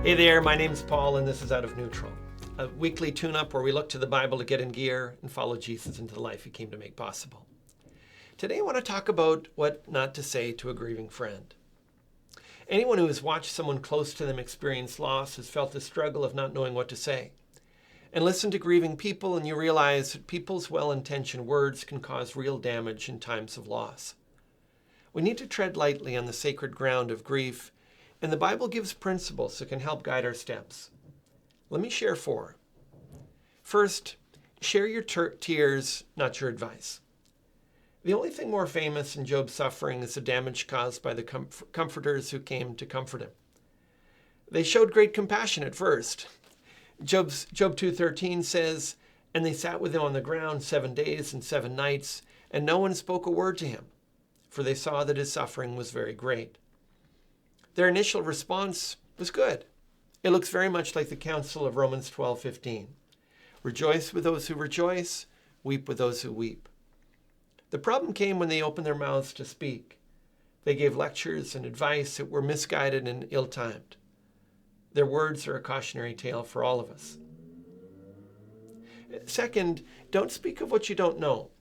Hey there, my name's Paul and this is Out of Neutral, a weekly tune-up where we look to the Bible to get in gear and follow Jesus into the life he came to make possible. Today I want to talk about what not to say to a grieving friend. Anyone who has watched someone close to them experience loss has felt the struggle of not knowing what to say. And listen to grieving people and you realize that people's well-intentioned words can cause real damage in times of loss. We need to tread lightly on the sacred ground of grief, and the Bible gives principles that can help guide our steps. Let me share 4. First, share your tears, not your advice. The only thing more famous in Job's suffering is the damage caused by the comforters who came to comfort him. They showed great compassion at first. Job 2:13 says, "And they sat with him on the ground 7 days and 7 nights, and no one spoke a word to him, for they saw that his suffering was very great." Their initial response was good. It looks very much like the counsel of Romans 12:15. Rejoice with those who rejoice, weep with those who weep. The problem came when they opened their mouths to speak. They gave lectures and advice that were misguided and ill-timed. Their words are a cautionary tale for all of us. Second, don't speak of what you don't know.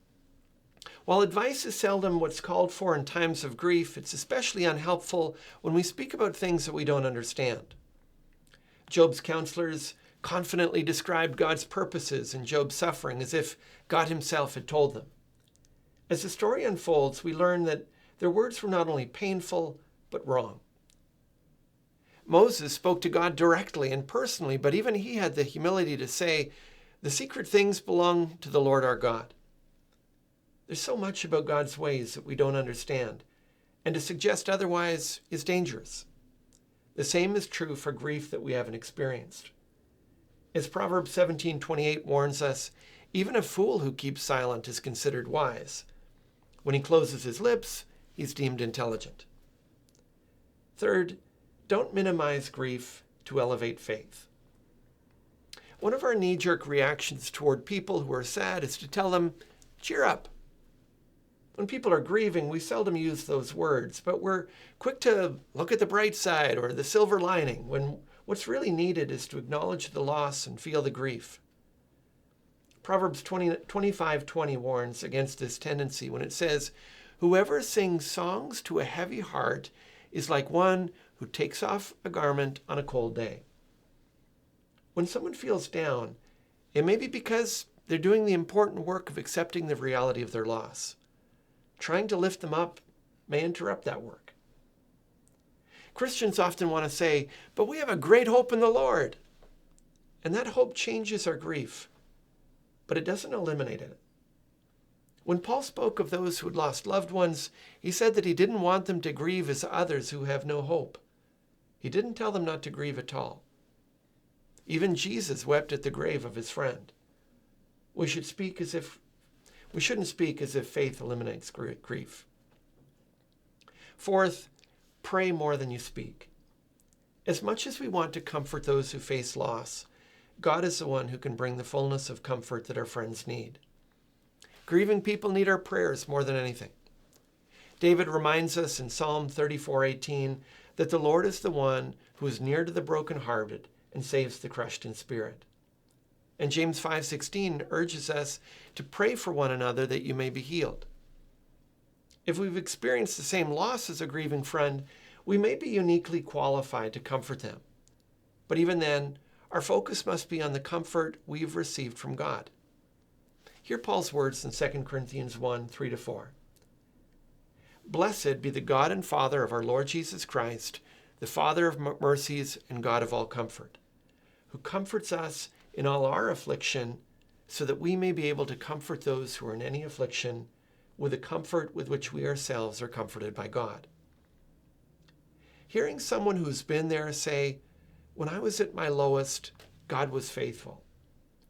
While advice is seldom what's called for in times of grief, it's especially unhelpful when we speak about things that we don't understand. Job's counselors confidently described God's purposes in Job's suffering as if God himself had told them. As the story unfolds, we learn that their words were not only painful, but wrong. Moses spoke to God directly and personally, but even he had the humility to say, "The secret things belong to the Lord our God." There's so much about God's ways that we don't understand, and to suggest otherwise is dangerous. The same is true for grief that we haven't experienced. As Proverbs 17:28 warns us, even a fool who keeps silent is considered wise. When he closes his lips, he's deemed intelligent. Third, don't minimize grief to elevate faith. One of our knee-jerk reactions toward people who are sad is to tell them, "Cheer up." When people are grieving, we seldom use those words, but we're quick to look at the bright side or the silver lining, when what's really needed is to acknowledge the loss and feel the grief. Proverbs 25:20 warns against this tendency when it says, "Whoever sings songs to a heavy heart is like one who takes off a garment on a cold day." When someone feels down, it may be because they're doing the important work of accepting the reality of their loss. Trying to lift them up may interrupt that work. Christians often want to say, "But we have a great hope in the Lord." And that hope changes our grief, but it doesn't eliminate it. When Paul spoke of those who had lost loved ones, he said that he didn't want them to grieve as others who have no hope. He didn't tell them not to grieve at all. Even Jesus wept at the grave of his friend. We shouldn't speak as if faith eliminates grief. Fourth, pray more than you speak. As much as we want to comfort those who face loss, God is the one who can bring the fullness of comfort that our friends need. Grieving people need our prayers more than anything. David reminds us in Psalm 34:18 that the Lord is the one who is near to the brokenhearted and saves the crushed in spirit. And James 5:16 urges us to pray for one another that you may be healed. If we've experienced the same loss as a grieving friend, we may be uniquely qualified to comfort them. But even then, our focus must be on the comfort we've received from God. Hear Paul's words in 2 Corinthians 1:3-4. "Blessed be the God and Father of our Lord Jesus Christ, the Father of mercies and God of all comfort, who comforts us in all our affliction, so that we may be able to comfort those who are in any affliction with the comfort with which we ourselves are comforted by God." Hearing someone who's been there say, "When I was at my lowest, God was faithful,"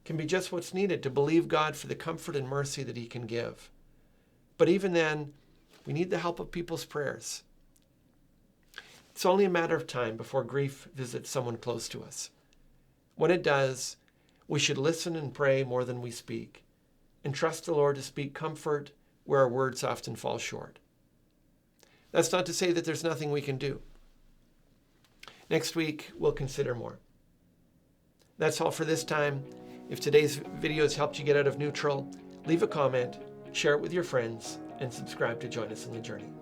can be just what's needed to believe God for the comfort and mercy that he can give. But even then, we need the help of people's prayers. It's only a matter of time before grief visits someone close to us. When it does, we should listen and pray more than we speak, and trust the Lord to speak comfort where our words often fall short. That's not to say that there's nothing we can do. Next week, we'll consider more. That's all for this time. If today's video has helped you get out of neutral, leave a comment, share it with your friends, and subscribe to join us in the journey.